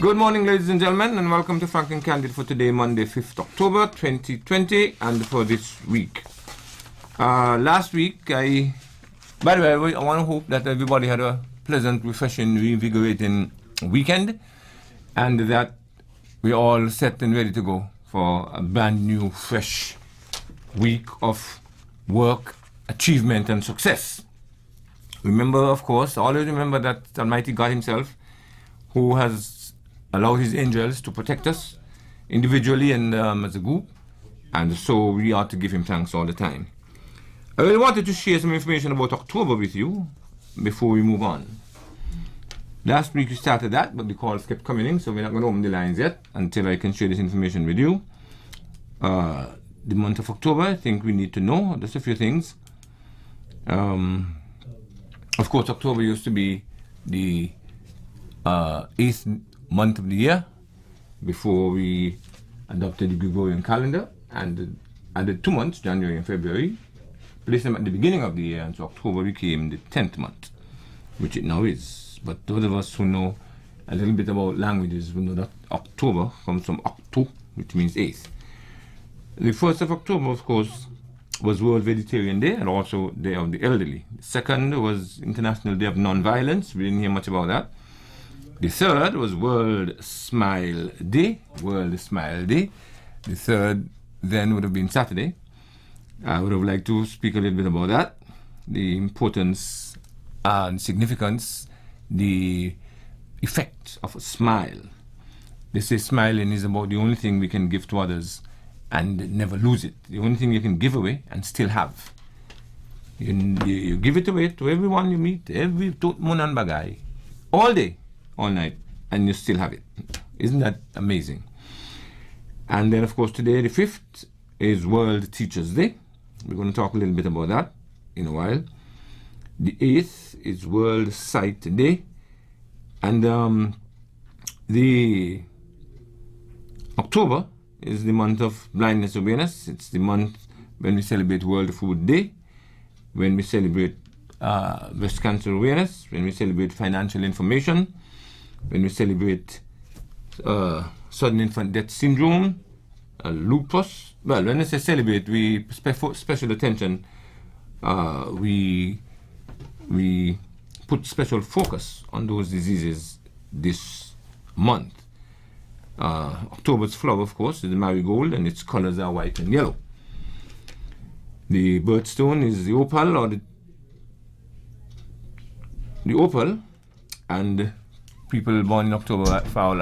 Good morning, ladies and gentlemen, and welcome to Frank & Candid for today, Monday, 5th October, 2020, and for this week. Last week, by the way, I want to hope that everybody had a pleasant, refreshing, reinvigorating weekend, and that we're all set and ready to go for a brand new, fresh week of work, achievement, and success. Remember, of course, always remember that Almighty God Himself, who has allowed His angels to protect us individually and as a group, and so we ought to give Him thanks all the time. I really wanted to share some information about October with you before we move on. Last week we started that, but the calls kept coming in, so we're not going to open the lines yet until I can share this information with you. The month of October, I think we need to know just a few things. Of course, October used to be the 8th month of the year before we adopted the Gregorian calendar and added 2 months, January and February, placed them at the beginning of the year, and so October became the 10th month, which it now is. But those of us who know a little bit about languages will know that October comes from Octo, which means 8th. The 1st of October, of course, was World Vegetarian Day and also Day of the Elderly. The 2nd was International Day of Non-Violence. We didn't hear much about that. The 3rd was World Smile Day. World Smile Day. The 3rd then would have been Saturday. I would have liked to speak a little bit about that. The importance and significance, the effect of a smile. They say smiling is about the only thing we can give to others and never lose it. The only thing you can give away and still have. You give it away to everyone you meet, every tot mon and bagay, all day, all night, and you still have it. Isn't that amazing? And then, of course, today, the 5th, is World Teachers Day. We're going to talk a little bit about that in a while. The 8th is World Sight Day. And the October is the month of blindness awareness. It's the month when we celebrate World Food Day, when we celebrate breast cancer awareness, when we celebrate financial information, when we celebrate sudden infant death syndrome, lupus. Well, when I say celebrate, we special attention. We put special focus on those diseases this month. October's flower, of course, is the marigold, and its colors are white and yellow. The birthstone is the opal, or the opal, and people born in October fall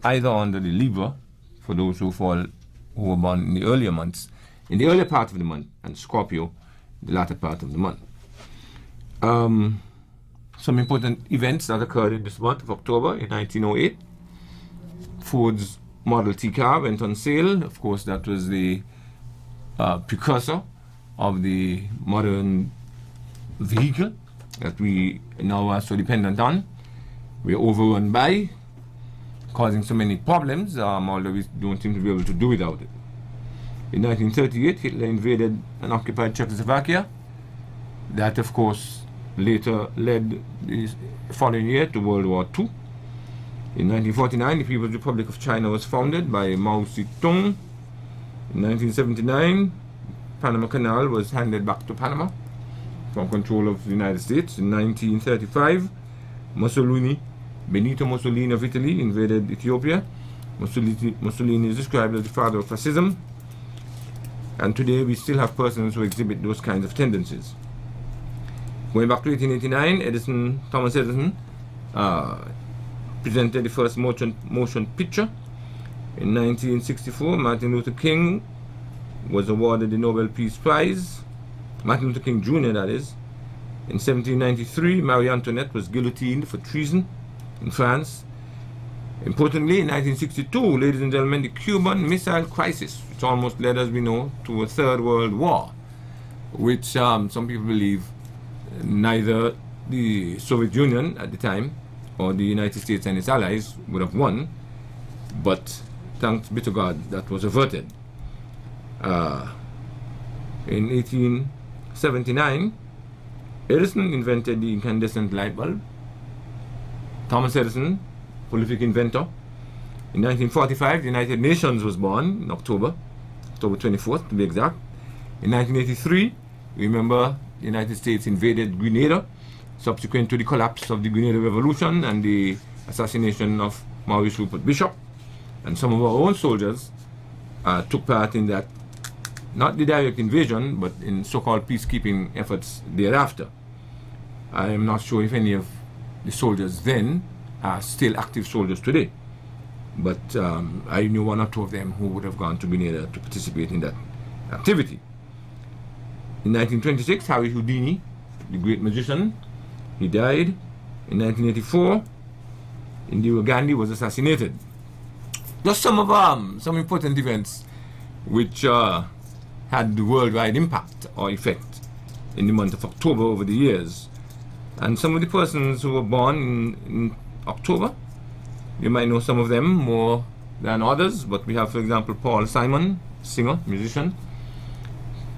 either under the Libra, for those who were born in the earlier months, in the earlier part of the month, and Scorpio, the latter part of the month. Some important events that occurred in this month of October in 1908. Ford's Model T car went on sale. Of course, that was the precursor of the modern vehicle that we now are so dependent on. We're overrun by, causing so many problems, although we don't seem to be able to do without it. In 1938, Hitler invaded and occupied Czechoslovakia. That, of course, later led the following year to World War II. In 1949, the People's Republic of China was founded by Mao Zedong. In 1979, Panama Canal was handed back to Panama from control of the United States. In 1935, Benito Mussolini of Italy invaded Ethiopia. Mussolini is described as the father of fascism, and today we still have persons who exhibit those kinds of tendencies. Going back to 1889, Thomas Edison presented the first motion picture. In 1964, Martin Luther King was awarded the Nobel Peace Prize. Martin Luther King Jr., that is. In 1793, Marie Antoinette was guillotined for treason in France. Importantly, in 1962, ladies and gentlemen, the Cuban Missile Crisis, which almost led, as we know, to a Third World War, which some people believe neither the Soviet Union at the time or the United States and its allies would have won, but thanks be to God that was averted. In 1879, Edison invented the incandescent light bulb. Thomas Edison, prolific inventor, In 1945, the United Nations was born in October 24th to be exact. In 1983, remember, the United States invaded Grenada, subsequent to the collapse of the Grenada Revolution and the assassination of Maurice Rupert Bishop. And some of our own soldiers took part in that, not the direct invasion, but in so-called peacekeeping efforts thereafter. I am not sure if any of the soldiers then are still active soldiers today, but I knew one or two of them who would have gone to Grenada to participate in that activity. In 1926, Harry Houdini, the great magician, he died. In 1984, Indira Gandhi was assassinated. Just some of some important events which had the worldwide impact or effect in the month of October over the years. And some of the persons who were born in October, you might know some of them more than others, but we have, for example, Paul Simon, singer, musician.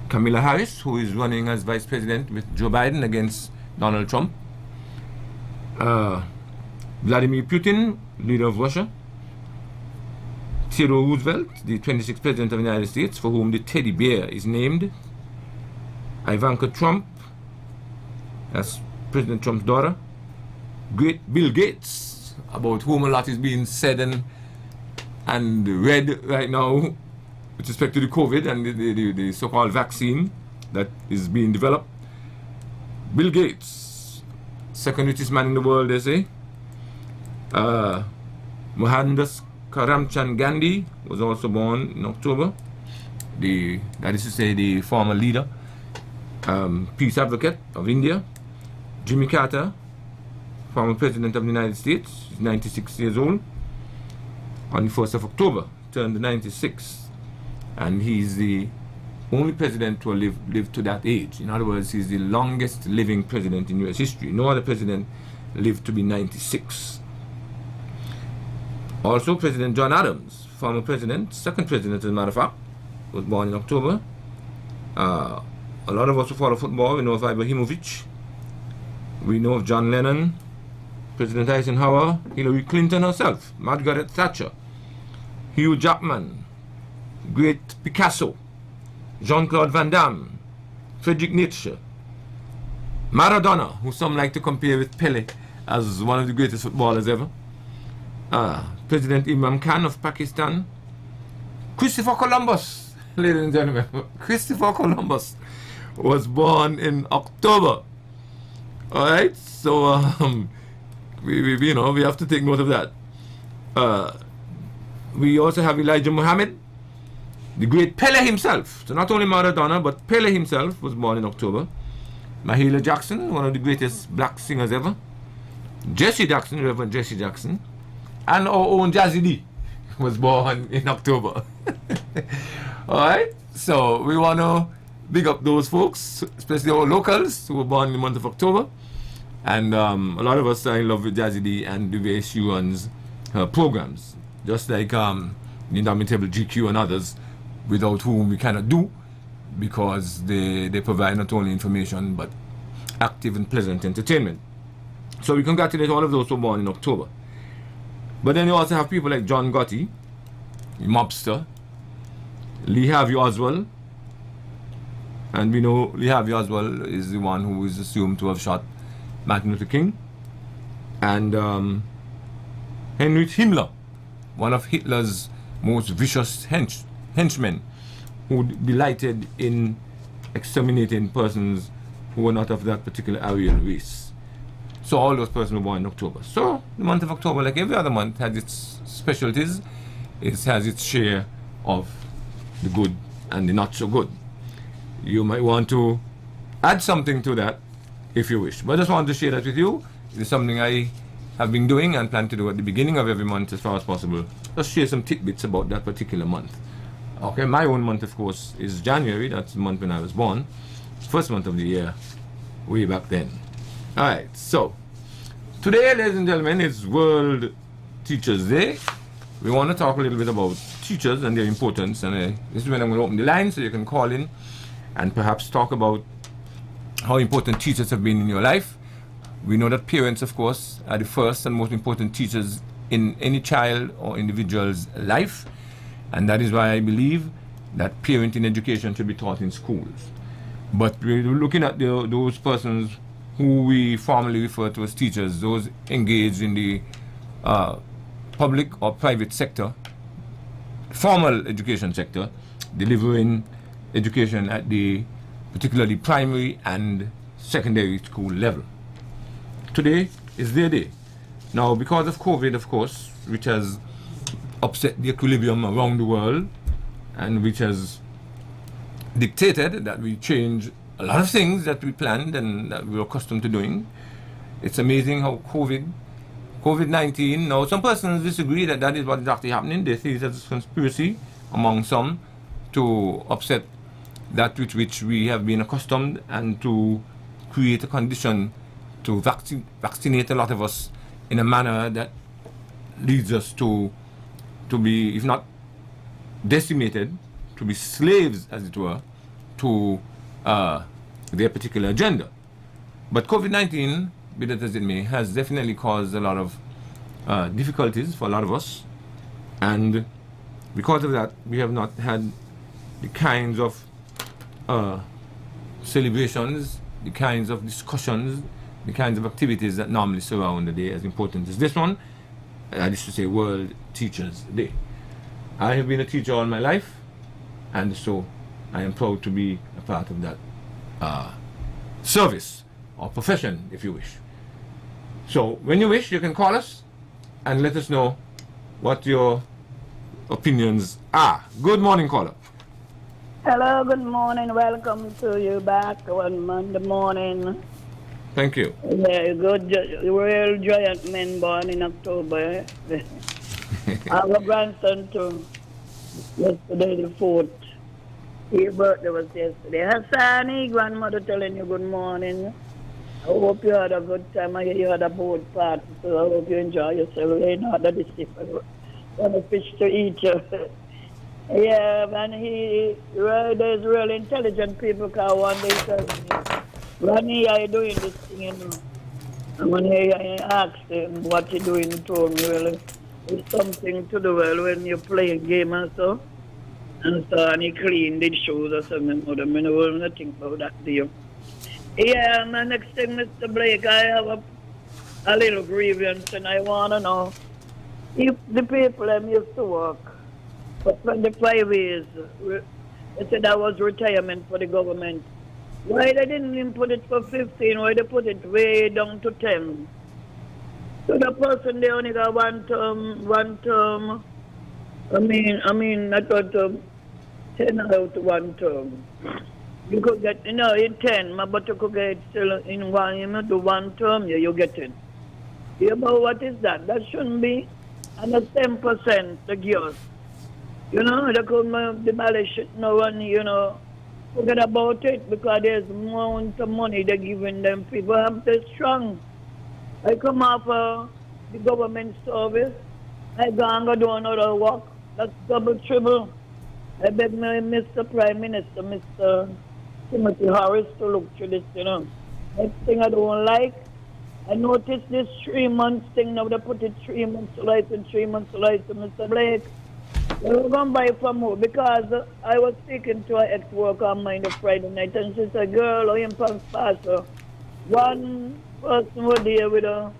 Kamala Harris, who is running as vice president with Joe Biden against Donald Trump. Vladimir Putin, leader of Russia. Theodore Roosevelt, the 26th president of the United States, for whom the teddy bear is named. Ivanka Trump, that's President Trump's daughter. Great Bill Gates, about whom a lot is being said and read right now with respect to the COVID and the so-called vaccine that is being developed. Bill Gates, second richest man in the world, they say. Mohandas Karamchand Gandhi was also born in October. That is to say, the former leader, peace advocate of India. Jimmy Carter, former president of the United States, is 96 years old. On the 1st of October, turned 96. And he's the only president to live to that age. In other words, he's the longest living president in U.S. history. No other president lived to be 96. Also, President John Adams, former president, second president as a matter of fact, was born in October. A lot of us who follow football, we know of Ibrahimovic. We know of John Lennon, President Eisenhower, Hillary Clinton herself, Margaret Thatcher, Hugh Jackman, great Picasso, Jean-Claude Van Damme, Friedrich Nietzsche, Maradona, who some like to compare with Pele as one of the greatest footballers ever, President Imran Khan of Pakistan, Christopher Columbus, ladies and gentlemen. Christopher Columbus was born in October. All right, so we have to take note of that. We also have Elijah Muhammad, the great Pele himself. So not only Maradona, but Pele himself was born in October. Mahalia Jackson, one of the greatest black singers ever. Jesse Jackson, Reverend Jesse Jackson, and our own Jazzy D was born in October. All right, so we want to big up those folks, especially our locals who were born in the month of October. And a lot of us are in love with Jazzy D and the way she runs her programs, just like the Indomitable GQ and others, without whom we cannot do, because they provide not only information but active and pleasant entertainment. So we congratulate all of those who were born in October. But then you also have people like John Gotti, the mobster, Lee Harvey Oswald, and we know Lee Harvey Oswald is the one who is assumed to have shot Martin Luther King, and Heinrich Himmler, one of Hitler's most vicious henchmen, who delighted in exterminating persons who were not of that particular Aryan race. So all those persons were born in October. So the month of October, like every other month, has its specialties. It has its share of the good and the not so good. You might want to add something to that if you wish. But I just wanted to share that with you. It is something I have been doing and plan to do at the beginning of every month as far as possible. Just share some tidbits about that particular month. Okay, my own month, of course, is January. That's the month when I was born. First month of the year, way back then. Alright, so today, ladies and gentlemen, is World Teachers Day. We want to talk a little bit about teachers and their importance, and this is when I'm going to open the line so you can call in and perhaps talk about how important teachers have been in your life. We know that parents, of course, are the first and most important teachers in any child or individual's life, and that is why I believe that parenting education should be taught in schools. But we're looking at those persons who we formally refer to as teachers, those engaged in the public or private sector, formal education sector, delivering education at the particularly primary and secondary school level. Today is their day. Now, because of COVID, of course, which has upset the equilibrium around the world and which has dictated that we change a lot of things that we planned and that we were accustomed to doing. It's amazing how COVID-19, now some persons disagree that that is what is actually happening. They see it as a conspiracy among some to upset that with which we have been accustomed and to create a condition to vaccinate a lot of us in a manner that leads us to be, if not decimated, to be slaves, as it were, to their particular agenda. But COVID-19, be that as it may, has definitely caused a lot of difficulties for a lot of us. And because of that, we have not had the kinds of celebrations, the kinds of discussions, the kinds of activities that normally surround the day as important as this one. I used to say World Teachers Day. I have been a teacher all my life, and so I am proud to be a part of that service or profession, if you wish. So when you wish, you can call us and let us know what your opinions are. Good morning, caller. Hello, good morning. Welcome to you back on Monday morning. Thank you. Yeah, good. Real giant men born in October. I have a grandson too. Yesterday, the 4th. His birthday was yesterday. Hassani, grandmother telling you good morning. I hope you had a good time. I hear you had a boat party, so I hope you enjoy yourself. You know that is different. Want a fish to eat. Yeah, man, there's really intelligent people because one day he said, Ronnie, are you doing this thing, you know? And when I asked him what he doing, he told me, really, it's something to do well when you play a game and so. And he cleaned his shoes or something. I don't know nothing about that deal. Yeah, my next thing, Mr. Blake, I have a little grievance and I want to know if the people I'm used to work for 25 years, they said that was retirement for the government. Why they didn't even put it for 15? Why they put it way down to 10? So the person, they only got one term. I mean, I thought 10 out one term. You could get, in 10, but you could get still in one, do one term, you get it. Yeah, but what is that? That shouldn't be. And the 10%, the girls. They could demolish it now and, forget about it because there's more of money they're giving them. People have to stay strong. I come off the government service. I go and go do another work. That's double, triple. I beg my Mr. Prime Minister, Mr. Timothy Harris, to look through this, Next thing I don't like, I noticed this 3 months thing. Now they put it 3 months license, 3 months license, Mr. Blake. We're going to buy from more because I was speaking to an ex-worker on mine the Friday night and she said, girl, I am from Pastor. One person was there with a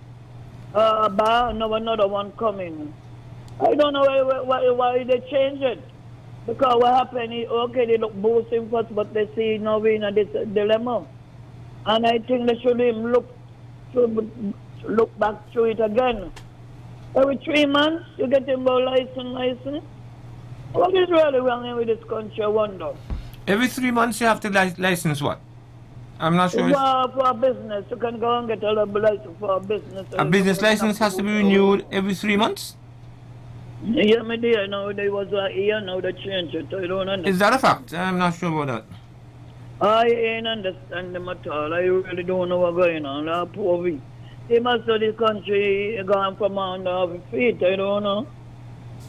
bar, now another one coming. I don't know why they changed it. Because what happened is, okay, they look boosting first, but they see now we're in this dilemma. And I think they should even look back through it again. Every 3 months, you get him about license. What is really wrong with this country, I wonder? Every 3 months you have to license what? I'm not sure. For a business, you can go and get a license for a business. A business license has to be renewed every 3 months? Yeah, my dear, now there was a year, now they changed it. I don't understand. Is that a fact? I'm not sure about that. I ain't understand them at all. I really don't know what's going on. Poor we. They must have this country gone from under our feet. I don't know.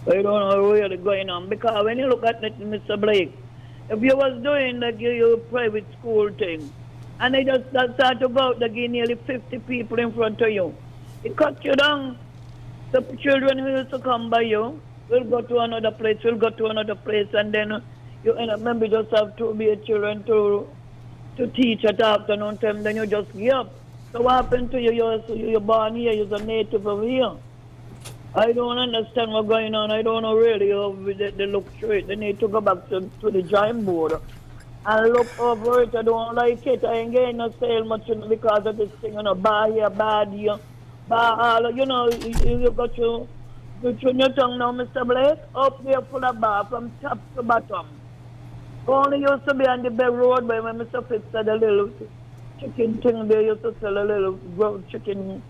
I don't know what's really going on. Because when you look at it, Mr. Blake, if you was doing like your private school thing, and they just start to go out, they give nearly 50 people in front of you. It cut you down. The children who used to come by you will go to another place, and then you end up maybe just have to be a children to teach at afternoon time, then you just give up. So what happened to you? You're born here, you're a native of here. I don't understand what's going on. I don't know really how they look through it. They need to go back to the drawing board and look over it. I don't like it. I ain't getting no sale much because of this thing, bad here, bad here. But, you got your tongue now, Mr. Blake, up there full of bar from top to bottom. Only used to be on the bed road when Mr. Fitz had a little chicken thing there, used to sell a little grilled chicken,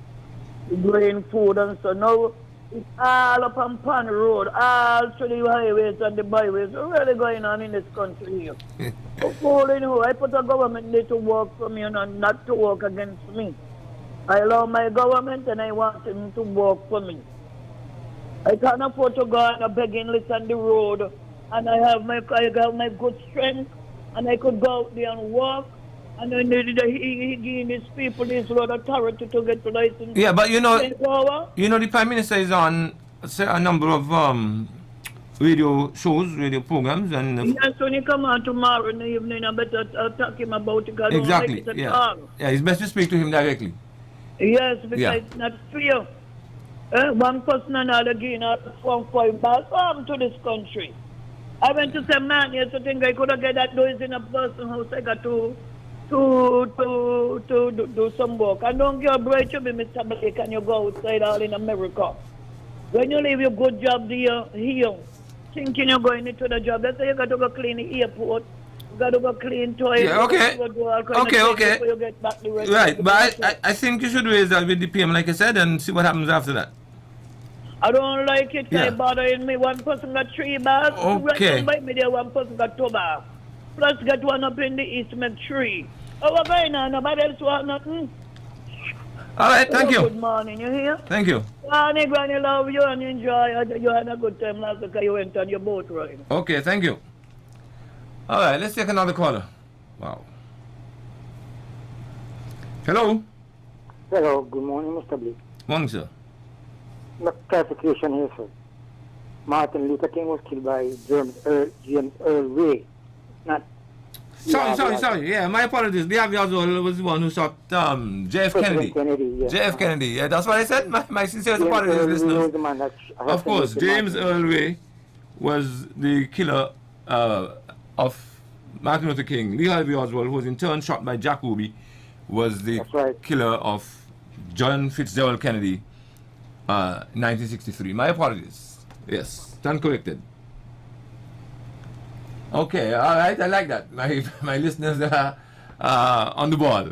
grain food and so. Now it's all up on Pan Road, all through the highways and the byways. What's really going on in this country here? I put a government there to work for me and not to work against me. I love my government and I want him to work for me. I can't afford to go on a begging list on the road, and I have my good strength, and I could go out there and walk, and then he gave these people this road authority to get the license. Yeah, but the Prime Minister is on a number of radio shows, radio programs, and yes, when he come on tomorrow in the evening, I better talk him about it. Exactly. Yeah, it's best to speak to him directly. Yes, because it's not fair. One person and another getting out from 5 bars to this country. I went to some man here to think I could have get that noise in a person house. I got to do some work. I don't give a break to be Mr. Blake and you go outside all in America. When you leave your good job here, thinking you're going into the job, let's say you got to go clean the airport. You got to go clean toilets. Yeah, okay. Okay. You get back the rest right, but I think you should raise that with the PM, like I said, and see what happens after that. I don't like it. Yeah. Bothering me. One person got 3 bars. Okay. Right me there, one person got 2 bars. Plus got one up in the east, make 3. Oh, what's going on? Nobody else want nothing? All right, thank you. Good morning, you hear? Thank you. Granny, love you and enjoy. You had a good time last week you went on your boat ride. Okay, thank you. All right, let's take another caller. Wow. Hello. Hello, good morning, Mr. Blake. Morning, sir. Clarification here, sir. Martin Luther King was killed by James Earl Ray. Not. Sorry. Yeah, my apologies. The Oswald was the one who shot JF Kennedy. Yes. JF Kennedy. Yeah, that's what I said. My sincere apologies, listeners. Of course, James Earl Ray was the killer of Martin Luther King. Lee Harvey Oswald, who was in turn shot by Jack Ruby, was the killer of John Fitzgerald Kennedy. 1963. My apologies. Yes, stand corrected. Okay, all right. I like that. My listeners are on the ball.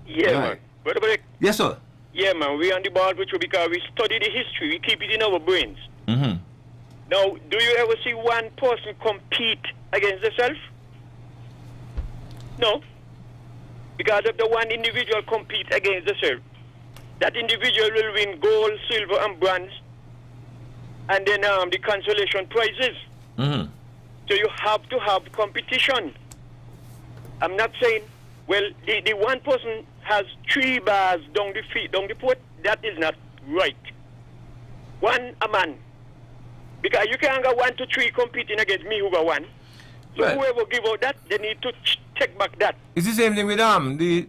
Yeah, right. Man. Brother Blake. Yes, sir. Yeah, man. We on the ball with you because we study the history. We keep it in our brains. Mm-hmm. Now, do you ever see one person compete against themselves? No. Because if the one individual competes against themselves, that individual will win gold, silver, and bronze, and then the consolation prizes. Mm-hmm. So you have to have competition. I'm not saying, well, the one person has 3 bars down the port. That is not right. One a man, because you can't go 1 to 3 competing against me who got 1. So right. Whoever give out that, they need to take back that. It's the same thing with the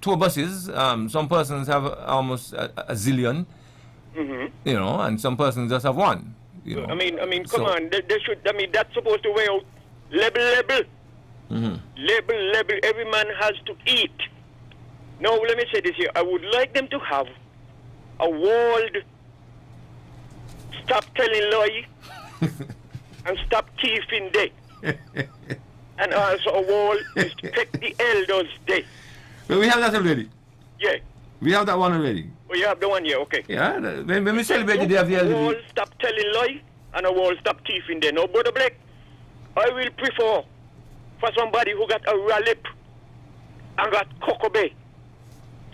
tour buses. Some persons have almost a zillion, mm-hmm. And some persons just have 1. I mean, come on. They should. I mean, that's supposed to weigh out level. Mm-hmm. Level. Every man has to eat. Now, let me say this here. I would like them to have a world stop telling lie and stop thieving day, and also a world respect the elders day. Well, we have that already. Yeah. We have that one already. Oh, you have the one here, okay. Yeah, when we celebrate the day of the elderly. A wall stop telling lie and a wall stop thieving there. Now, Brother Blake, I will prefer for somebody who got a rallip and got cocoa bay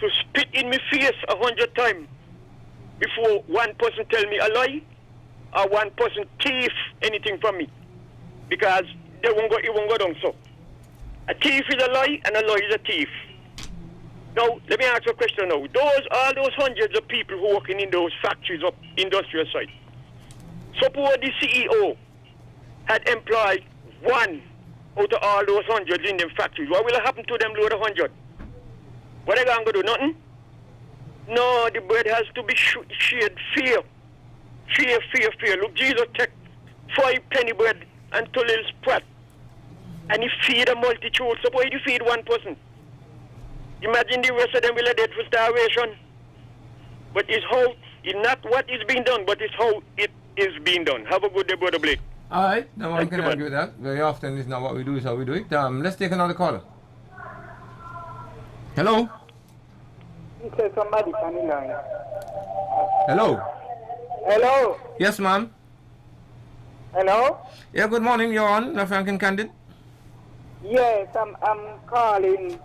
to spit in my face 100 times before one person tell me a lie or one person thief anything from me. Because it won't go down so. A thief is a lie and a lie is a thief. Now, let me ask you a question now. All those hundreds of people who working in those factories up industrial sites, suppose the CEO had employed one out of all those hundreds in them factories, what will happen to them load of 100? What are they going to do? Nothing? No, the bread has to be shared fear. Fear. Look, Jesus took 5 penny bread and 2 little sprat, and he feed a multitude. Suppose he feed one person. Imagine the rest of them will be dead for starvation. But it's not what is being done, but it's how it is being done. Have a good day, Brother Blake. All right, no one can argue with that. Very often it's not what we do, it's how we do it. Let's take another caller. Hello? He said somebody on the line. Hello? Hello? Yes, ma'am. Hello? Yeah, good morning. You're on Frank and Candid. Yes, I'm calling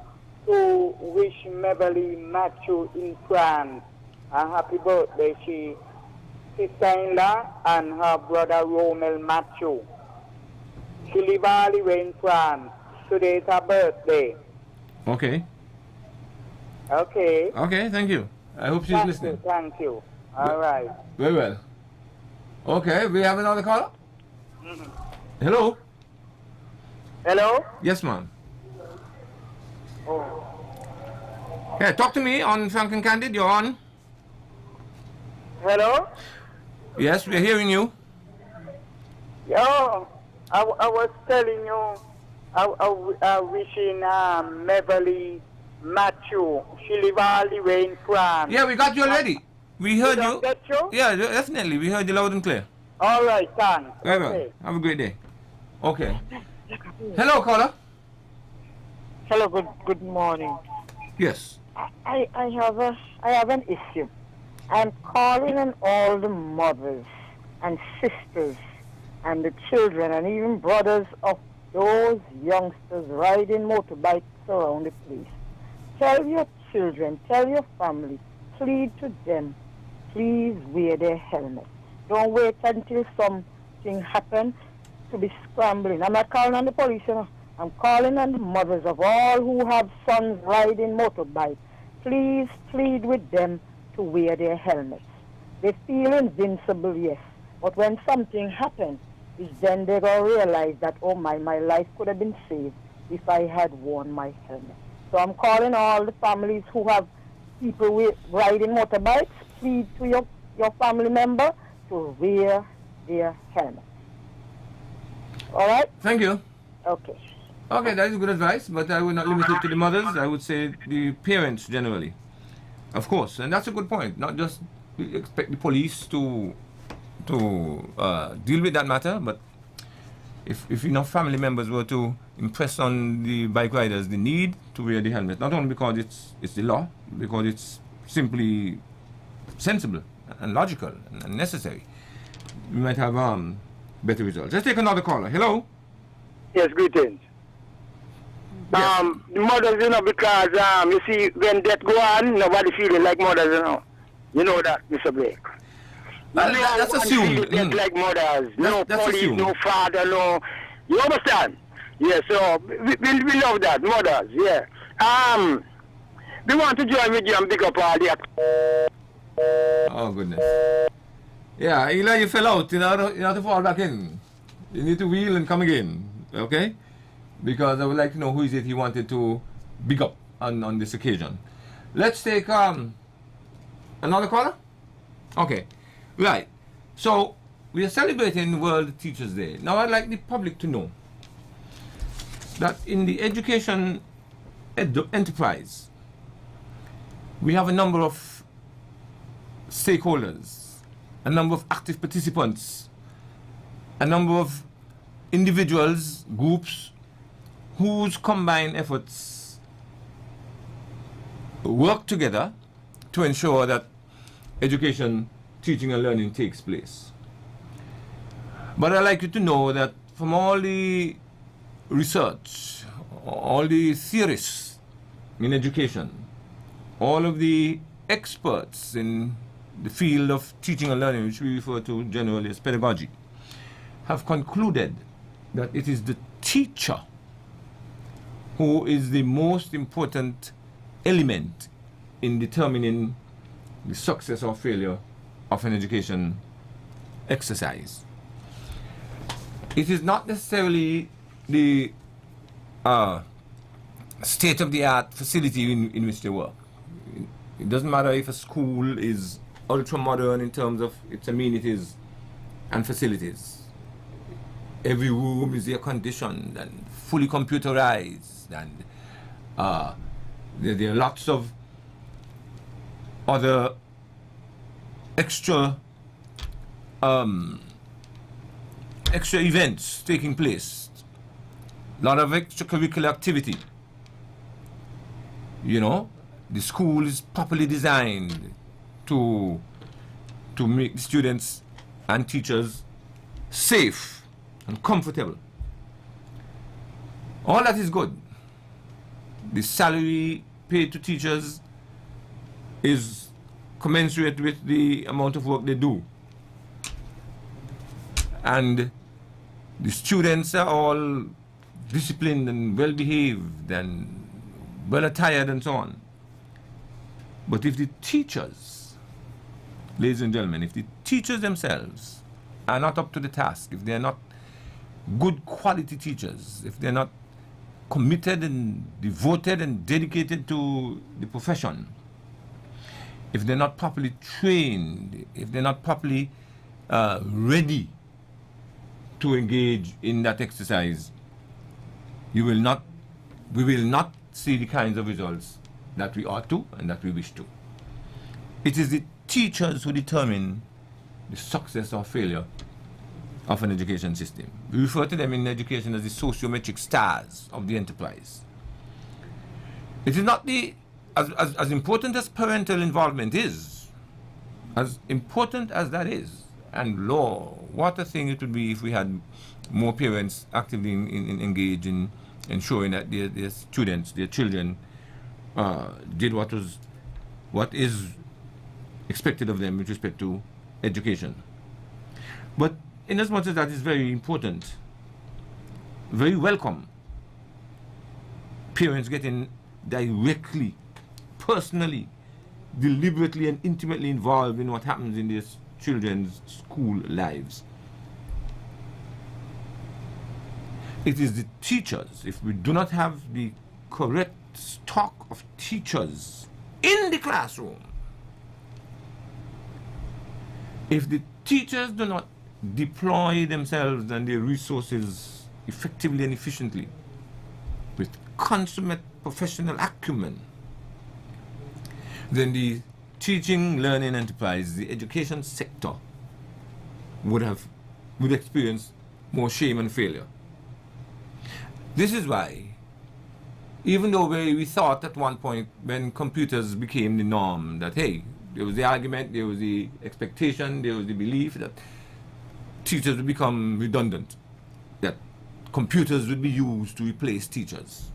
to wish Beverly Matthew in France a happy birthday. She sister-in-law and her brother Romel Matthew. She live all the way in France. Today is her birthday. Okay. Okay. Okay, thank you. I hope she's listening. Thank you. All right. Very well. Okay, we have another caller? Hello? Hello? Yes, ma'am. Oh. Yeah, talk to me on Frank and Candid. You're on. Hello? Yes, we're hearing you. Yo, I was telling you, I wishing Beverly Matthew. She live all the way in France. Yeah, we got you already. We heard you. Get you? Yeah, definitely. We heard you loud and clear. All right, thanks. Very well. Have a great day. Okay. Hello, caller. Hello, good morning. Yes. I have an issue. I'm calling on all the mothers and sisters and the children and even brothers of those youngsters riding motorbikes around the place. Tell your children, tell your family, plead to them, please wear their helmets. Don't wait until something happens to be scrambling. I'm not calling on the police, you know. I'm calling on the mothers of all who have sons riding motorbikes. Please plead with them to wear their helmets. They feel invincible, yes, but when something happens, it's then they're going to realize that, oh my life could have been saved if I had worn my helmet. So I'm calling all the families who have people riding motorbikes, plead to your family member to wear their helmet. All right? Thank you. Okay. Okay, that is good advice, but I would not limit it to the mothers. I would say the parents generally. Of course, and that's a good point. Not just expect the police to deal with that matter, but if enough family members were to impress on the bike riders the need to wear the helmet, not only because it's the law, because it's simply sensible and logical and necessary, we might have better results. Let's take another caller. Hello? Yes, greetings. Yes. The mothers, you know, because you see, when death go on, nobody feeling like mothers, you know. You know that, Mr. Blake. That's assumed. Death like mothers. No That's police, assumed. no father, no. You understand? Yeah, so we love that, mothers, yeah. We want to join with you and pick up all the... Oh, goodness. Yeah, Eli, you fell out. You have to fall back in. You need to wheel and come again. Okay? Because I would like to know who is it he wanted to big up on this occasion. Let's take another caller. Okay. Right. So, we are celebrating World Teachers' Day. Now, I'd like the public to know that in the education enterprise, we have a number of stakeholders, a number of active participants, a number of individuals, groups, whose combined efforts work together to ensure that education, teaching and learning takes place. But I'd like you to know that from all the research, all the theorists in education, all of the experts in the field of teaching and learning, which we refer to generally as pedagogy, have concluded that it is the teacher who is the most important element in determining the success or failure of an education exercise. It is not necessarily the state-of-the-art facility in which they work. It doesn't matter if a school is ultra-modern in terms of its amenities and facilities. Every room is air-conditioned and fully computerized, and there are lots of other extra events taking place, a lot of extracurricular activity. You know, the school is properly designed to make the students and teachers safe and comfortable. All that is good. The salary paid to teachers is commensurate with the amount of work they do. And the students are all disciplined and well behaved and well attired and so on. But if the teachers, ladies and gentlemen, if the teachers themselves are not up to the task, if they're not good quality teachers, if they're not committed and devoted and dedicated to the profession, if they're not properly trained, if they're not properly ready to engage in that exercise, we will not see the kinds of results that we ought to and that we wish to. It is the teachers who determine the success or failure of an education system. We refer to them in education as the sociometric stars of the enterprise. It is not as important as parental involvement is, as important as that is, and law, what a thing it would be if we had more parents actively engaged in ensuring that their students, their children, did what is expected of them with respect to education. But in as much as that is very important, very welcome, parents getting directly, personally, deliberately and intimately involved in what happens in their children's school lives. It is the teachers. If we do not have the correct stock of teachers in the classroom, if the teachers do not deploy themselves and their resources effectively and efficiently with consummate professional acumen, then the teaching, learning enterprise, the education sector would experience more shame and failure. This is why, even though we thought at one point when computers became the norm that, hey, there was the argument, there was the expectation, there was the belief that teachers would become redundant, that computers would be used to replace teachers.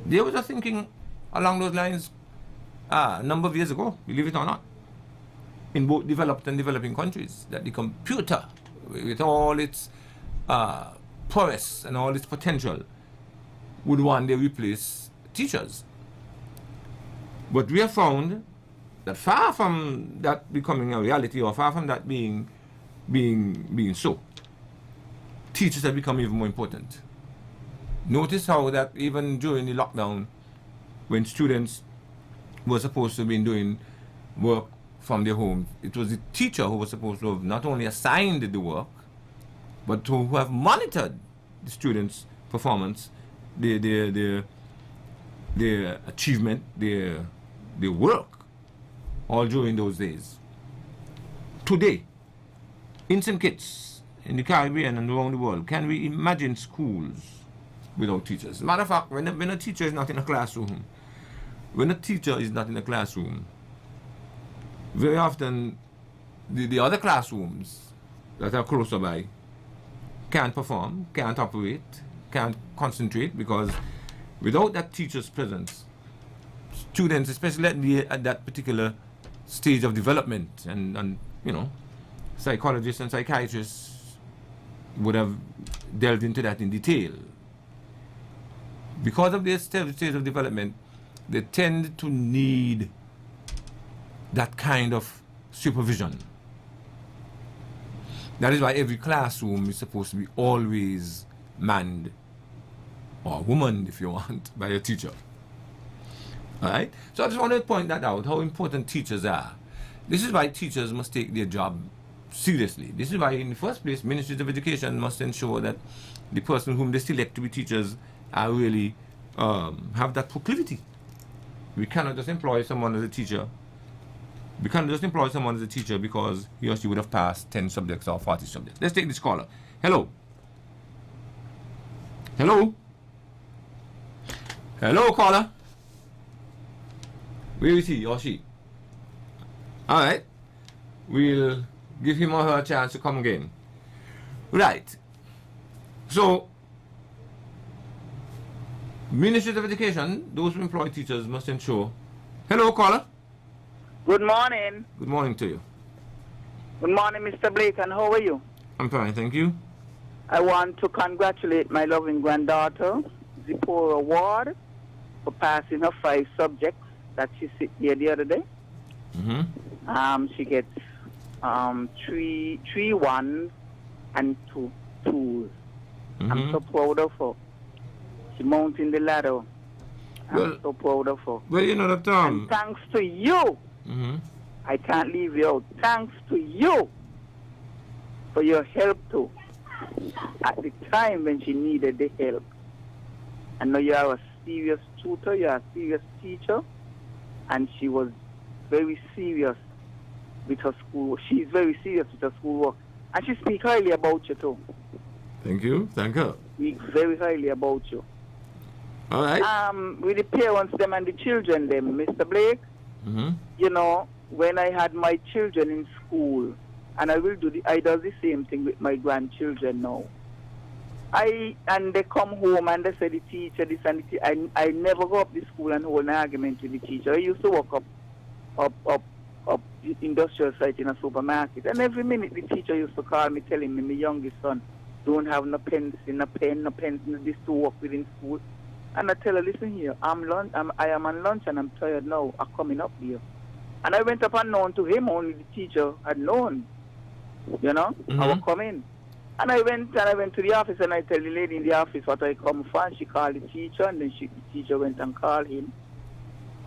There was a thinking along those lines a number of years ago, believe it or not, in both developed and developing countries, that the computer, with all its prowess and all its potential, would one day replace teachers. But we have found that far from that becoming a reality, or far from that being so, teachers have become even more important. Notice how that even during the lockdown, when students were supposed to be doing work from their homes, it was the teacher who was supposed to have not only assigned the work, but to have monitored the students' performance, their achievement, their work, all during those days. Today, in St. Kitts, in the Caribbean and around the world, can we imagine schools without teachers? Matter of fact, when a teacher is not in a classroom, very often the other classrooms that are closer by can't perform, can't operate, can't concentrate, because without that teacher's presence, students, especially at that particular stage of development, and psychologists and psychiatrists would have delved into that in detail. Because of this stage of development, they tend to need that kind of supervision. That is why every classroom is supposed to be always manned, or woman if you want, by a teacher. Alright? So I just want to point that out, how important teachers are. This is why teachers must take their job seriously. This is why, in the first place, ministries of education must ensure that the person whom they select to be teachers are really have that proclivity. We cannot just employ someone as a teacher. We can't just employ someone as a teacher because he or she would have passed 10 subjects or 40 subjects. Let's take this caller. Hello. Hello. Hello, caller. Where is he or she? Alright. We'll give him or her a chance to come again. Right. So, Ministries of Education, those who employ teachers must ensure. Hello, caller. Good morning. Good morning to you. Good morning, Mr. Blake, and how are you? I'm fine, thank you. I want to congratulate my loving granddaughter, Zipporah Ward, for passing her 5 subjects that she sit here the other day. She gets 3 1s and 2 2s. I'm so proud of her. She mounting the ladder. I'm so proud of her. Well, you know that and thanks to you, I can't leave you out. Thanks to you for your help too. At the time when she needed the help. I know you are a serious tutor, you are a serious teacher, and she was very serious with her school. She's very serious with her schoolwork. And she speaks highly about you too. Thank you. Thank her. Speaks very highly about you. All right. With the parents, them and the children, them, Mr. Blake, you know, when I had my children in school, and I do the same thing with my grandchildren now. And they come home and they say the teacher this and the teacher. I never go up to school and hold an argument with the teacher. I used to work up the industrial site in a supermarket, and every minute the teacher used to call me telling me my youngest son don't have no pencil, no pen, no pencil, this to work with in school. And I tell her, listen here, I am on lunch and I'm tired now. I'm coming up here. And I went up unknown to him, only the teacher had known. You know, I was coming. And I went to the office and I tell the lady in the office what I come for, and she called the teacher, and then the teacher went and called him.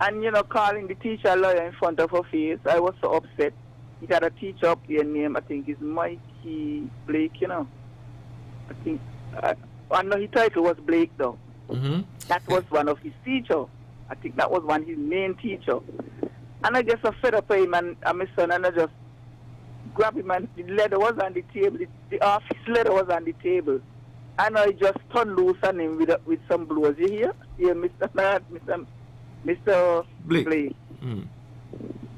And, you know, calling the teacher a lawyer in front of her face, I was so upset. He had a teacher up there named, I think it's Mikey Blake, you know. I think, I know his title was Blake though. That was one of his teachers. I think that was his main teacher. And I just fed up him and my son, and I just grabbed him, and the letter was on the table. The office letter was on the table. And I just turned loose on him with some blows. You hear? Yeah, Mr. Blake.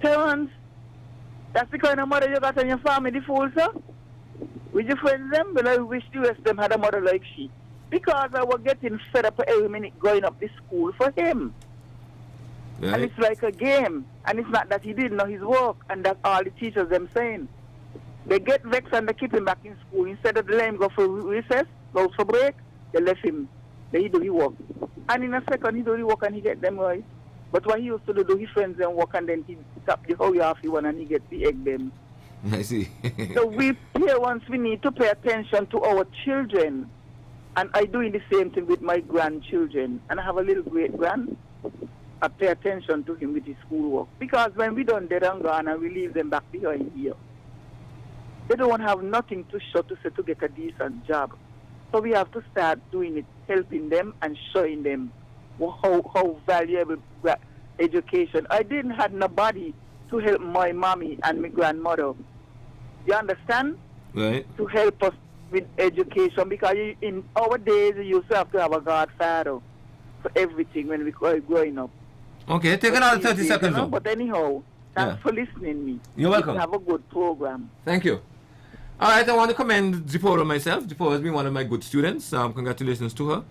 Terrence, that's the kind of mother you got in your family, fool, sir? With your friends them? Well, I wish the rest of them had a mother like she. Because I was getting fed up every minute going up to school for him. Right. And it's like a game. And it's not that he didn't know his work, and that's all the teachers them saying. They get vexed and they keep him back in school. Instead of letting him go for recess, go for break, they left him. He do his work. And in a second, he do his work and he get them right. But what he used to do his friends them work, and then he tap the whole half one and he get the egg them. I see. So we parents, we need to pay attention to our children. And I doing the same thing with my grandchildren. And I have a little great-grand. I pay attention to him with his schoolwork. Because when we done dead and gone and we leave them back behind here, they don't have nothing to show to say to get a decent job. So we have to start doing it, helping them and showing them how valuable education. I didn't have nobody to help my mommy and my grandmother. You understand? Right. To help us with education, because in our days you used to have to have a godfather for everything when we were growing up. Okay, take another 30 seconds. But anyhow, thanks for listening to me. You're welcome. Have a good program. Thank you. All right, I want to commend Zipporah myself. Zipporah has been one of my good students. Congratulations to her.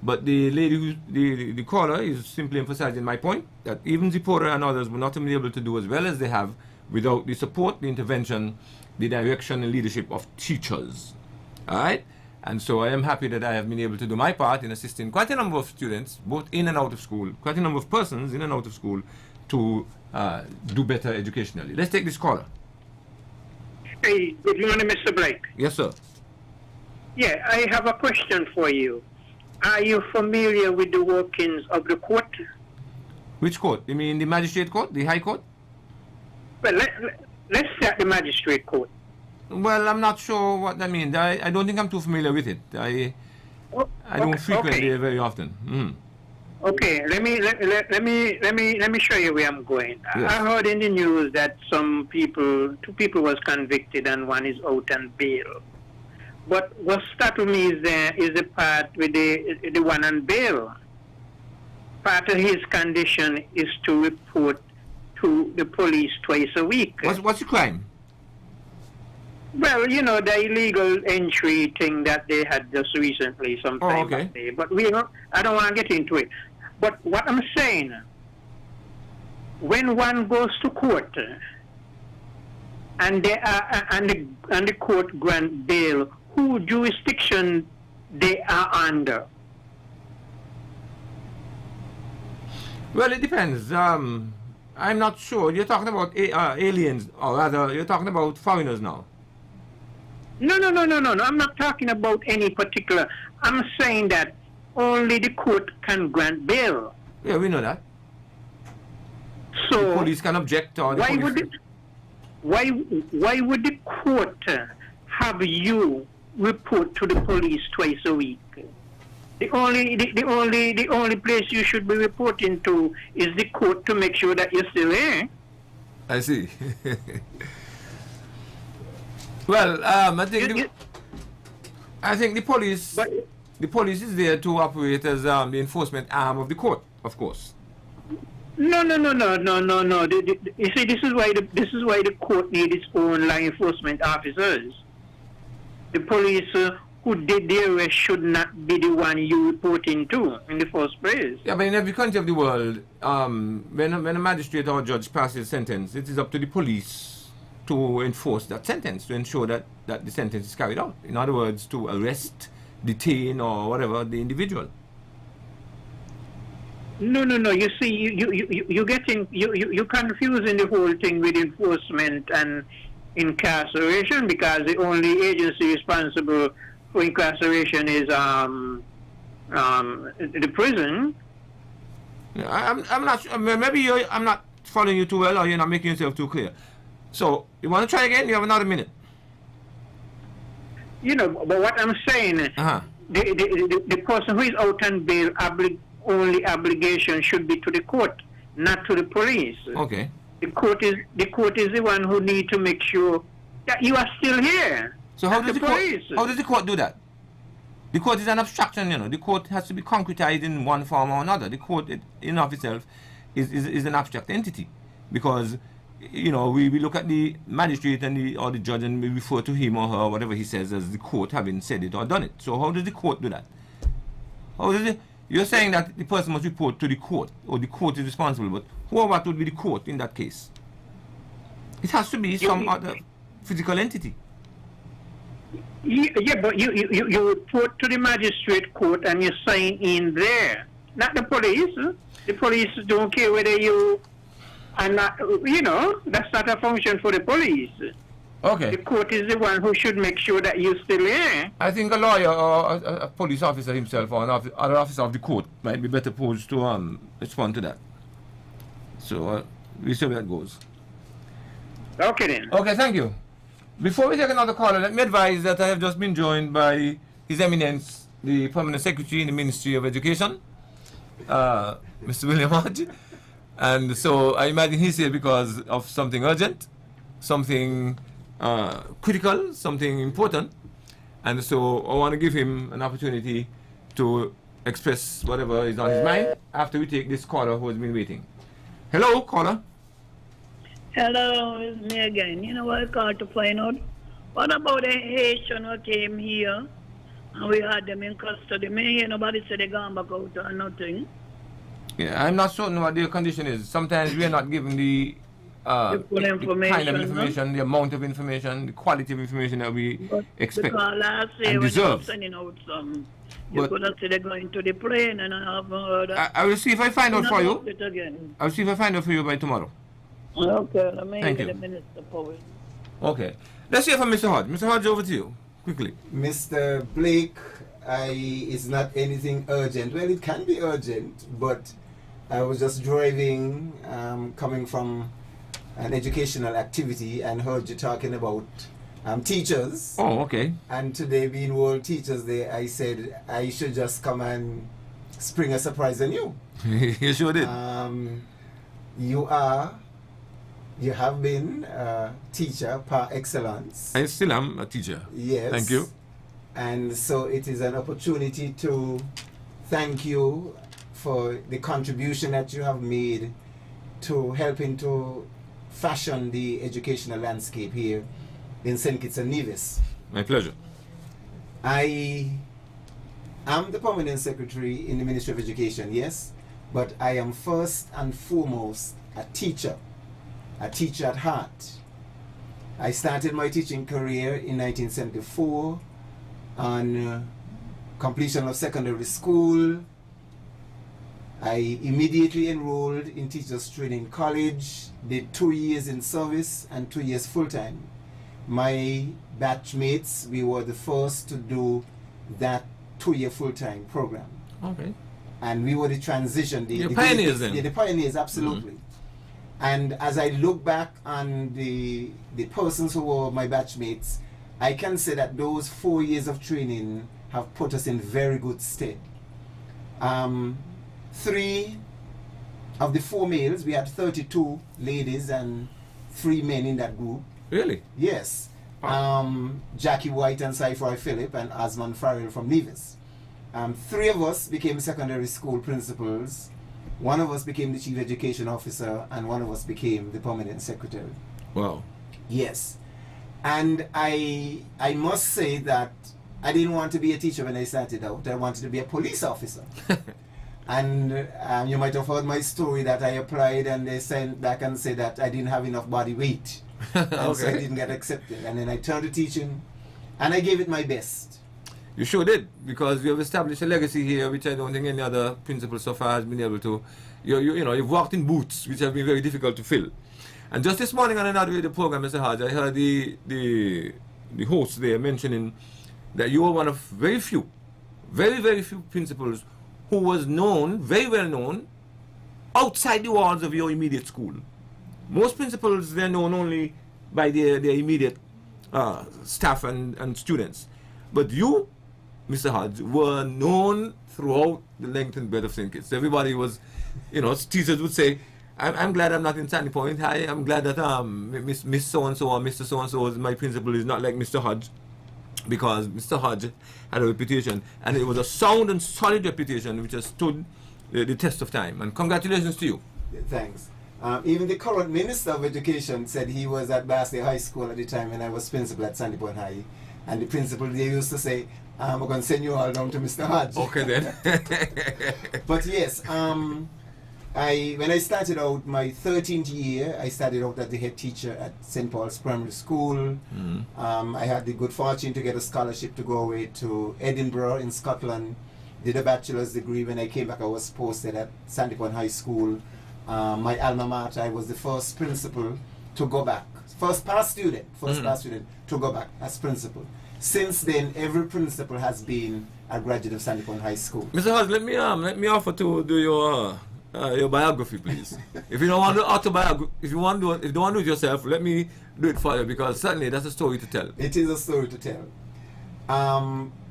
But the lady, the caller, is simply emphasizing my point that even Zipporah and others will not be able to do as well as they have without the support, the intervention, the direction and leadership of teachers. All right? And so I am happy that I have been able to do my part in assisting quite a number of students, both in and out of school, quite a number of persons in and out of school, to do better educationally. Let's take this caller. Hey, good morning, Mr. Blake. Yes, sir. Yeah, I have a question for you. Are you familiar with the workings of the court? Which court? You mean the magistrate court, the high court? Well, let's start the magistrate court. Well, I'm not sure what that means. I don't think I'm too familiar with it. I don't frequent there very often. Mm. Okay, let me show you where I'm going. Yes. I heard in the news that two people was convicted and one is out on bail. But what startled me is the part with the one on bail. Part of his condition is to report to the police twice a week. What's the crime? Well, you know, the illegal entry thing that they had just recently, sometime back there. But I don't want to get into it. But what I'm saying, when one goes to court and the court grant bail, who jurisdiction they are under? Well, it depends. I'm not sure. You're talking about aliens, or rather, you're talking about foreigners now. No. I'm not talking about any particular. I'm saying that only the court can grant bail. Yeah, we know that. So the police can object, or why would the court have you report to the police twice a week? The only place you should be reporting to is the court to make sure that you're still here. I see. Well, I think the police. The police is there to operate as the enforcement arm of the court, of course. No. You see, this is why the court needs its own law enforcement officers. The police who did the arrest should not be the one you reporting to in the first place. Yeah, but in every country of the world, when a magistrate or judge passes a sentence, it is up to the police to enforce that sentence, to ensure that the sentence is carried out. In other words, to arrest, detain, or whatever the individual. No. You see, you confusing the whole thing with enforcement and incarceration, because the only agency responsible for incarceration is the prison. Yeah, I'm not sure. Maybe I'm not following you too well, or you're not making yourself too clear. So you want to try again? You have another minute. You know, but what I'm saying, the person who is out on bail, only obligation should be to the court, not to the police. Okay. The court is the one who need to make sure that you are still here. So how does the court do that? The court is an abstraction, you know. The court has to be concretized in one form or another. The court in of itself is an abstract entity, because you know, we look at the magistrate or the judge and we refer to him or her, whatever he says, as the court having said it or done it. So how does the court do that? How does it? You're saying that the person must report to the court, or the court is responsible, but who or what would be the court in that case? It has to be some other physical entity. Yeah, but you report to the magistrate court and you sign in there, not the police. The police don't care whether you. And you know, that's not a function for the police. Okay. The court is the one who should make sure that you're still here. I think a lawyer or a police officer himself or other officer of the court might be better posed to respond to that. So we see where that goes. Okay then. Okay, thank you. Before we take another caller, let me advise that I have just been joined by His Eminence, the Permanent Secretary in the Ministry of Education, Mr. William Hodge. And so I imagine he's here because of something urgent, something critical, something important. And so I want to give him an opportunity to express whatever is on his mind after we take this caller who has been waiting. Hello, caller. Hello, it's me again. You know what I called to find out? What about the Haitian who came here and we had them in custody? Me hear nobody said they gone back out or nothing. Yeah, I'm not certain what their condition is. Sometimes we are not given the The full the kind of information, no? information, the amount of information, the quality of information that we But expect because last year and when you were deserve. sending out some, you But could have said they're going to the plane, and I haven't heard I will see if I find out for you. it again. I'll see if I find out for you by tomorrow. Okay, let me Thank get you. the Minister Powell. Okay. Let's hear from Mr. Hodge. Mr. Hodge, over to you. Quickly. Mr. Blake, it's not anything urgent. Well, it can be urgent, but I was just driving, coming from an educational activity, and heard you talking about teachers. Oh, okay. And today being World Teachers Day, I said I should just come and spring a surprise on you. You sure did. You have been a teacher par excellence. I still am a teacher. Yes. Thank you. And so it is an opportunity to thank you for the contribution that you have made to helping to fashion the educational landscape here in St. Kitts and Nevis. My pleasure. I am the permanent secretary in the Ministry of Education, yes, but I am first and foremost a teacher at heart. I started my teaching career in 1974 on completion of secondary school. I immediately enrolled in Teachers Training College, did 2 years in service and 2 years full-time. My batchmates, we were the first to do that 2-year full-time program. Okay. And we were the transition. You're pioneers then. Yeah, the pioneers, absolutely. And as I look back on the persons who were my batchmates, I can say that those 4 years of training have put us in very good stead. 3 of the 4 males, we had 32 ladies and 3 men in that group. Really? Yes. Jackie White and Cypher Phillip and Osman Farrell from Nevis. 3 of us became secondary school principals. 1 of us became the chief education officer, and 1 of us became the permanent secretary. Wow. Yes. And I must say that I didn't want to be a teacher when I started out. I wanted to be a police officer. And you might have heard my story that I applied and they sent back and said that I didn't have enough body weight. And so I didn't get accepted. And then I turned to teaching and I gave it my best. You sure did, because you have established a legacy here which I don't think any other principal so far has been able to. You know, you've walked in boots which have been very difficult to fill. And just this morning on another radio program, Mr. Hodge, I heard the host there mentioning that you were one of very few, very few principals who was known, very well known, outside the walls of your immediate school. Most principals, they're known only by their immediate staff and students. But you, Mr. Hodge, were known throughout the length and breadth of St. Kitts. Everybody was, you know, teachers would say, I'm glad I'm not in Sandy Point. I'm glad that Miss So-and-so or Mr. So-and-so is my principal is not like Mr. Hodge, because Mr. Hodge had a reputation, and it was a sound and solid reputation which has stood the test of time. And congratulations to you. Thanks. Even the current Minister of Education said he was at Barnsley High School at the time when I was principal at Sandy Point High. And the principal, they used to say, I'm going to send you all down to Mr. Hodge. Okay then. But yes, when I started out my 13th year, I started out as the head teacher at St. Paul's Primary School. I had the good fortune to get a scholarship to go away to Edinburgh in Scotland. Did a bachelor's degree. When I came back, I was posted at Sandy Point High School. My alma mater, I was the first principal to go back. First past student to go back as principal. Since then, every principal has been a graduate of Sandy Point High School. Mr. Hodge, let me offer to do your biography, please. If you don't want to do autobiography, if you don't want to do it yourself, let me do it for you, because certainly that's a story to tell. It is a story to tell.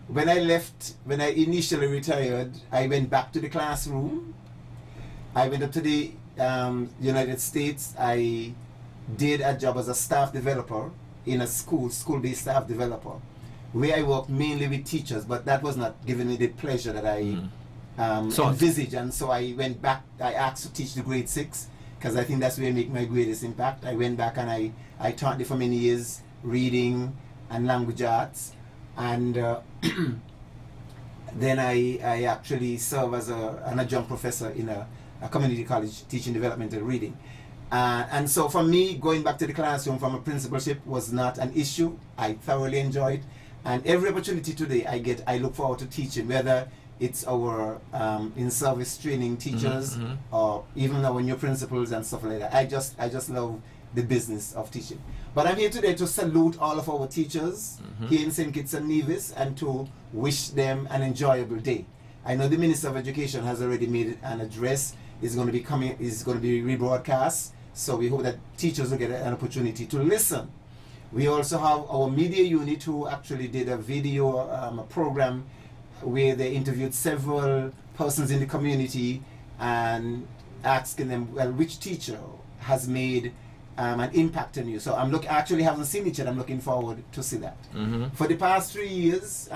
When I initially retired, I went back to the classroom. I went up to the United States. I did a job as a staff developer in a school-based staff developer, where I worked mainly with teachers, but that was not giving me the pleasure that I envisaged. And so I went back. I asked to teach the grade 6, because I think that's where I make my greatest impact. I went back and I taught there for many years, reading and language arts. And then I actually served as an adjunct professor in a community college teaching developmental reading. And so for me, going back to the classroom from a principalship was not an issue. I thoroughly enjoyed. And every opportunity today I get, I look forward to teaching, whether it's our in-service training teachers or even our new principals and stuff like that. I just love the business of teaching. But I'm here today to salute all of our teachers here in St. Kitts and Nevis and to wish them an enjoyable day. I know the Minister of Education has already made an address. It's going to be rebroadcast. So we hope that teachers will get an opportunity to listen. We also have our media unit who actually did a video a program where they interviewed several persons in the community and asking them, well, which teacher has made an impact on you? So I actually haven't seen it yet. I'm looking forward to see that. For the past 3 years,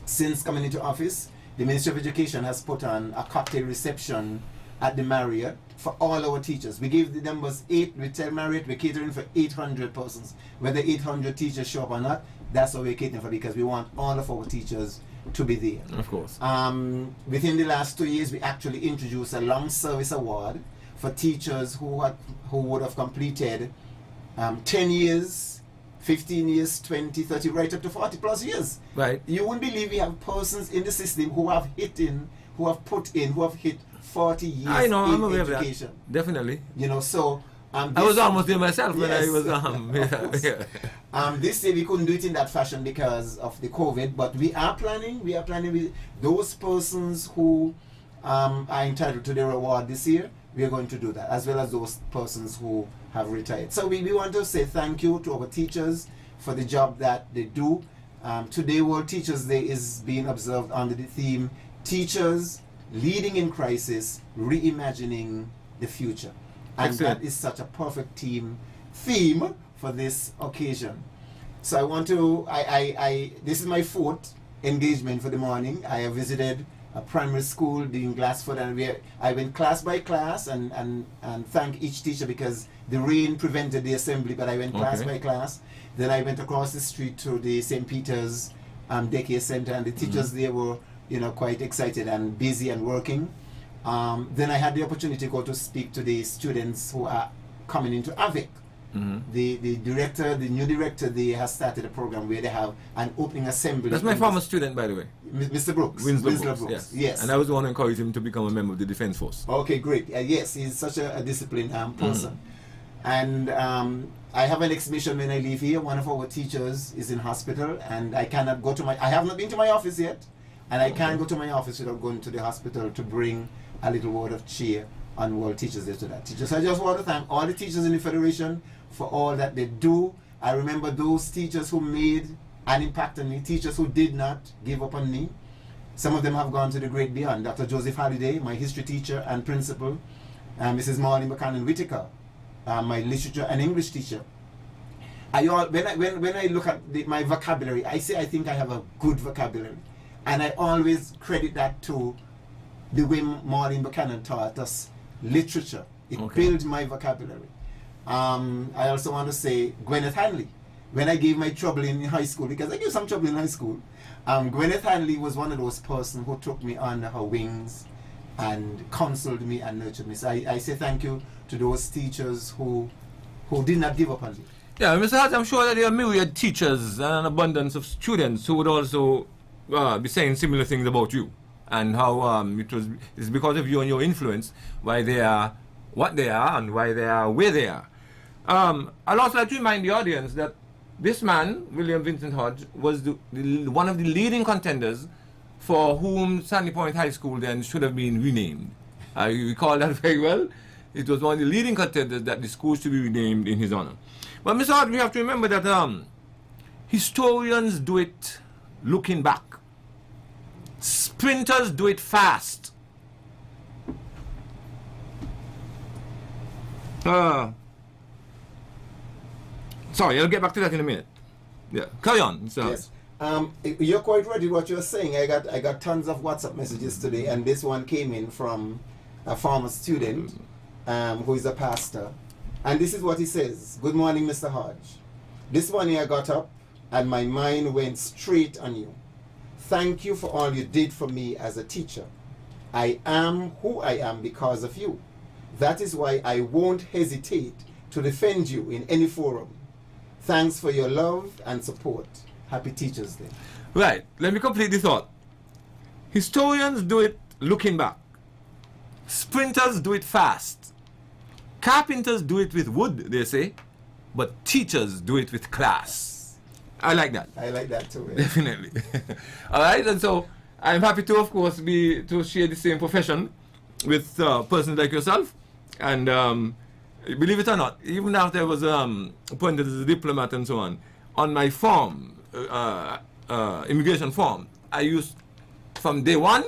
since coming into office, the Ministry of Education has put on a cocktail reception at the Marriott for all our teachers. We gave the numbers 8. We tell Marriott we're catering for 800 persons. Whether 800 teachers show up or not, that's what we're catering for, because we want all of our teachers to be there. Of course. Within the last 2 years, we actually introduced a long service award for teachers who would have completed 10 years, 15 years, 20, 30, right up to 40 plus years. Right. You wouldn't believe we have persons in the system who have hit 40 years I know, I'm in aware education. of that. Definitely. You know, so I was almost there myself when I was this year we couldn't do it in that fashion because of the COVID, but we are planning with those persons who are entitled to their award this year. We are going to do that, as well as those persons who have retired. So we want to say thank you to our teachers for the job that they do. Today, World Teachers Day is being observed under the theme Teachers Leading in Crisis, Reimagining the Future. And Excellent. that is such a perfect theme for this occasion. So I want to, this is my 4th engagement for the morning. I have visited a primary school in Glassford, and I went class by class and thank each teacher because the rain prevented the assembly, but I went class by class. Then I went across the street to the St. Peter's daycare center, and the teachers there were, quite excited and busy and working. Then I had the opportunity to go to speak to the students who are coming into AVIC. The new director, they has started a program where they have an opening assembly. That's my former student, by the way. Mr. Brooks. Winslow Brooks. Yes. And I was the one who encouraged him to become a member of the Defense Force. Okay, great. Yes, he's such a disciplined person. And I have an exhibition when I leave here. One of our teachers is in hospital, and I cannot go to I have not been to my office yet, and I can't go to my office without going to the hospital to bring a little word of cheer on World Teachers Day to that teacher. So I just want to thank all the teachers in the Federation for all that they do. I remember those teachers who made an impact on me, teachers who did not give up on me. Some of them have gone to the great beyond. Dr. Joseph Halliday, my history teacher and principal, and Mrs. Marlene Buchanan Whitaker, my literature and English teacher. When I look at my vocabulary, I think I have a good vocabulary. And I always credit that to the way Marlene Buchanan taught us literature. It built my vocabulary. I also want to say Gwyneth Hanley. When I gave my trouble in high school, because I gave some trouble in high school, Gwyneth Hanley was one of those persons who took me under her wings and counseled me and nurtured me. So I say thank you to those teachers who did not give up on me. Yeah, Mr. Hart, I'm sure that there are myriad teachers and an abundance of students who would also be saying similar things about you, and how it's because of you and your influence why they are what they are and why they are where they are. I'd also like to remind the audience that this man, William Vincent Hodge, was one of the leading contenders for whom Sandy Point High School then should have been renamed. I recall that very well. It was one of the leading contenders that the school should be renamed in his honor. But Mr. Hodge, we have to remember that historians do it looking back. Sprinters do it fast. Sorry, I'll get back to that in a minute. Yeah, carry on. So. Yes. You're quite right with what you're saying. I got tons of WhatsApp messages today, and this one came in from a former student who is a pastor. And this is what he says. Good morning, Mr. Hodge. This morning I got up and my mind went straight on you. Thank you for all you did for me as a teacher. I am who I am because of you. That is why I won't hesitate to defend you in any forum. Thanks for your love and support. Happy Teachers Day. Right. Let me complete the thought. Historians do it looking back. Sprinters do it fast. Carpenters do it with wood, they say. But teachers do it with class. I like that. I like that too. Yeah. Definitely. All right. And so I'm happy to, of course, to share the same profession with persons like yourself. And believe it or not, even after I was appointed as a diplomat and so on my form, immigration form, I used from day one,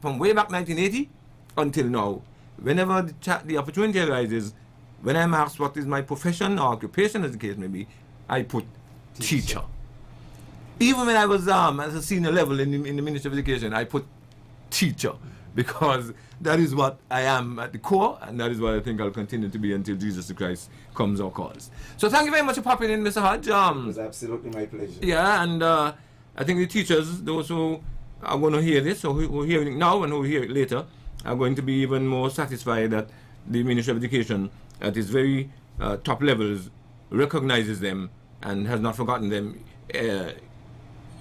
from way back 1980 until now, whenever the opportunity arises, when I'm asked what is my profession or occupation, as the case may be, I put teacher. Even when I was at a senior level in the Ministry of Education, I put teacher, because that is what I am at the core, and that is what I think I'll continue to be until Jesus Christ comes or calls. So thank you very much for popping in, Mr. Hodge. It was absolutely my pleasure. Yeah, and I think the teachers, those who are going to hear this, or who are hearing it now and who will hear it later, are going to be even more satisfied that the Ministry of Education at its very top levels recognizes them and has not forgotten them,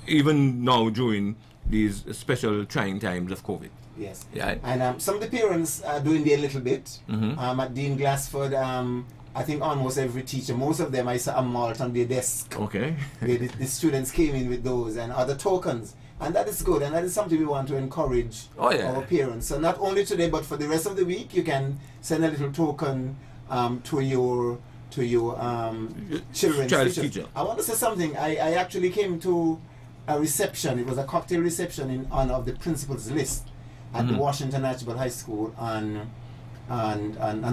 even now during these special trying times of COVID. Yes. Yeah. And some of the parents are doing their little bit. At Dean Glassford, I think almost every teacher, most of them, I saw a malt on their desk. Okay. The students came in with those and other tokens. And that is good, and that is something we want to encourage our parents. So not only today, but for the rest of the week, you can send a little token to your children's teacher. I want to say something. I actually came to a reception. It was a cocktail reception in honor of the principal's list at the Washington Archibald High School on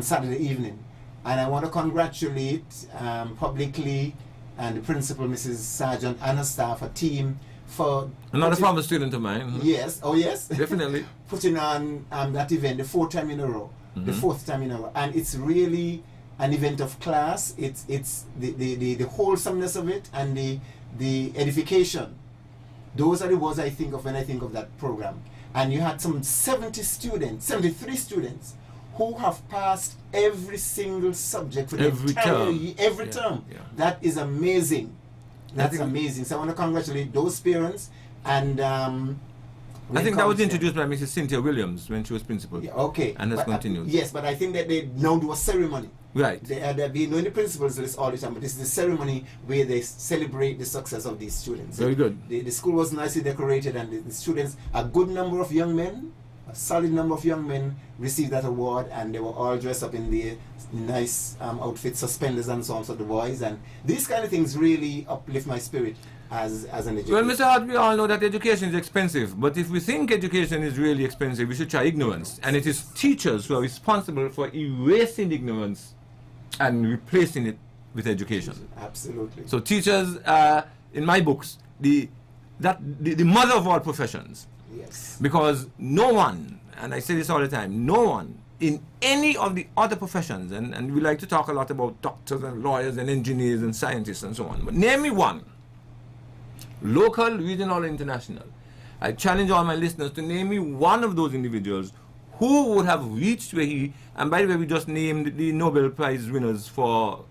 Saturday evening. And I want to congratulate publicly and the principal, Mrs. Sargent, and her staff, her team, for another former student of mine. Yes, oh yes, definitely putting on that event the fourth time in a row, and it's really an event of class. It's the wholesomeness of it and the edification. Those are the words I think of when I think of that program. And you had some 73 students who have passed every single subject for every term. Yeah. That is amazing. That's amazing. So I want to congratulate those parents. And I think that was introduced by Mrs. Cynthia Williams when she was principal. Yeah, okay. And has continued. Yes, but I think that they now do a ceremony. Right. They've been doing the principals list all the time, but this is the ceremony where they celebrate the success of these students. Very good. The school was nicely decorated, and the students, a good number of young men, a solid number of young men received that award, and they were all dressed up in their nice outfits, suspenders and so on for the boys, and these kind of things really uplift my spirit as an educator. Well, Mr. Hart, we all know that education is expensive, but if we think education is really expensive, we should try ignorance, and it is teachers who are responsible for erasing ignorance and replacing it with education. Absolutely. So teachers are, in my books, the mother of all professions. Yes. Because no one, and I say this all the time, no one in any of the other professions, and we like to talk a lot about doctors and lawyers and engineers and scientists and so on, but name me one, local, regional, or international. I challenge all my listeners to name me one of those individuals who would have reached where he, and by the way, we just named the Nobel Prize winners for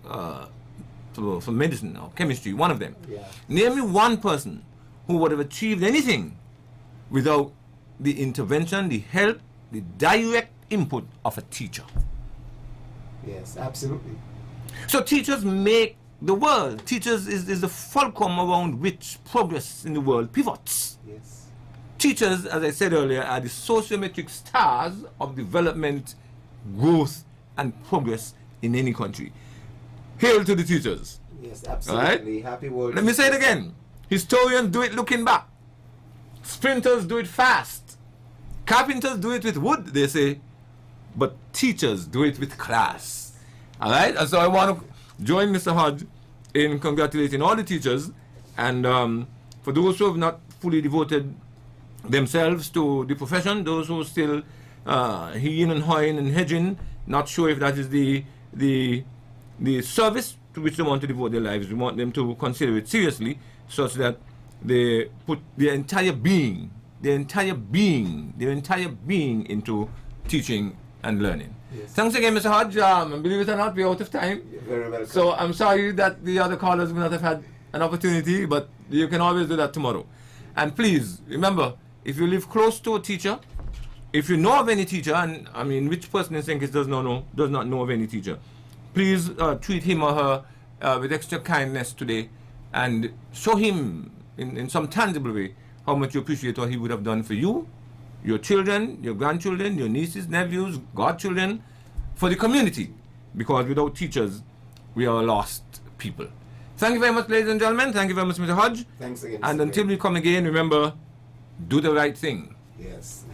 medicine or chemistry, one of them. Yeah. Name me one person who would have achieved anything without the intervention, the help, the direct input of a teacher. Yes, absolutely. So teachers make the world. Teachers is the fulcrum around which progress in the world pivots. Yes. Teachers, as I said earlier, are the sociometric stars of development, growth, and progress in any country. Hail to the teachers. Yes, absolutely. Right? Happy World. Let me say it again. Historians do it looking back. Sprinters do it fast. Carpenters do it with wood, they say. But teachers do it with class. All right? And so I want to join Mr. Hodge in congratulating all the teachers. And for those who have not fully devoted themselves to the profession, those who still heeing and hawing and hedging, not sure if that is the service to which they want to devote their lives. We want them to consider it seriously, such that they put their entire being into teaching and learning. Yes. Thanks again, Mr. Hodge. And believe it or not, we're out of time. You're very welcome. So I'm sorry that the other callers will not have had an opportunity, but you can always do that tomorrow. And please, remember, if you live close to a teacher, if you know of any teacher, and I mean, which person in St. Kitts does not know of any teacher, please treat him or her with extra kindness today and show him in some tangible way how much you appreciate what he would have done for you, your children, your grandchildren, your nieces, nephews, godchildren, for the community. Because without teachers, we are lost people. Thank you very much, ladies and gentlemen. Thank you very much, Mr. Hodge. Thanks again. And Mr. until Gray. we come again, remember, do the right thing. Yes.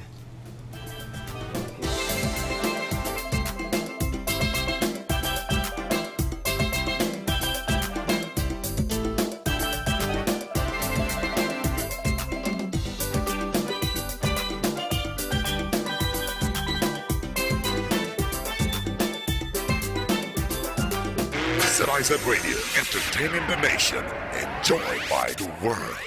Citizen Radio, entertaining the nation, enjoyed by the world.